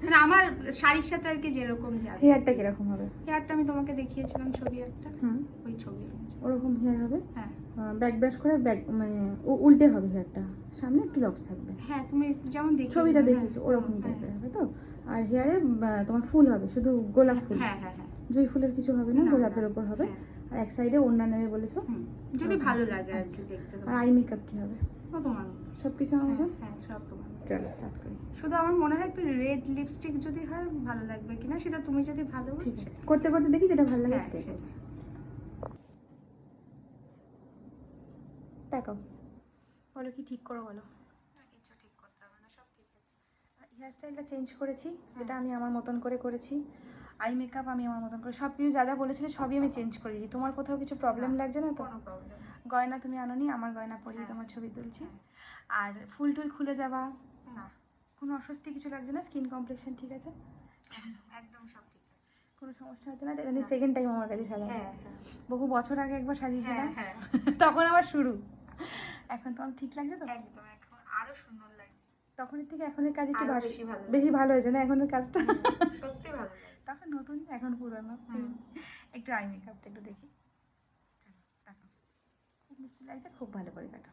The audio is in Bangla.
মানে আমার শাড়ির সাথে আর কি যেরকম যাবে। হেয়ারটা কিরকম হবে? হেয়ারটা আমি তোমাকে দেখিয়েছিলাম ছবি একটা, ওই ছবি ওরকম হেয়ার হবে। হ্যাঁ ব্যাক ব্রাশ করে ব্যাক মানে উল্টে হবে হেয়ারটা, সামনে একটু লক্স থাকবে। হ্যাঁ তুমি যেমন ছবিটা দেখিয়েছো ওরকম টাইপের হবে তো। আর হেয়ারে তোমার ফুল হবে, শুধু গোলাপ ফুল। হ্যাঁ হ্যাঁ হ্যাঁ, জুঁই ফুলের কিছু হবে না, গোলাপের ওপর হবে। আর এক সাইডে ওড়না নেবে বলেছো, যদি ভালো লাগে আর কি দেখতে। আর আই মেকআপ কি হবে? ও তোমার সবকিছু আমার মতো। হ্যাঁ সব তোমার। চলো স্টার্ট করি। শুধু আমার মনে হয় একটু রেড লিপস্টিক যদি হয় ভালো লাগবে কিনা, সেটা তুমি যদি ভালো ঠিক আছে, করতে করতে দেখি যেটা ভালো লাগে সেটাই করবো। তাকাও, বলো কি ঠিক করো বলো। কিছু ঠিক করতে হবে না, সব ঠিক আছে। হেয়ার স্টাইলটা চেঞ্জ করেছি, যেটা আমি আমার মতন করে করেছি। আই মেকআপ আমি আমার মতন করে, সব কিছু যা যা বলেছিলে সবই আমি চেঞ্জ করে দিয়েছি। তোমার কোথাও কিছু প্রবলেম লাগছে না তো? কোনো প্রবলেম। গয়না তুমি আনোনি, আমার গয়না পরিয়ে তোমার ছবি তুলছি। আর ফুল টুল খুলে যাওয়া না, কোনো অস্বস্তি কিছু লাগছে না? স্কিন কমপ্লেক্সন ঠিক আছে? একদম সব ঠিক আছে, কোনো সমস্যা হচ্ছে না? মানে সেকেন্ড টাইম আমার কাছে সাজানো। হ্যাঁ বহু বছর আগে একবার সাজিয়েছিলাম, হ্যাঁ তখন আবার শুরু। এখন তো আমার ঠিক লাগছে তো? একদম, এখন আরো সুন্দর লাগছে। তখনের থেকে এখনের কাজ একটু আরো বেশি ভালো হয়েছে না এখনের কাজটা? সত্যি ভালো লাগছে। তখন নতুন, এখন পুরনো। একটু আই মেকআপটা একটু দেখি। চলো তাকাও, খুব মিষ্টি লাগছে, খুব ভালো করে কাটো।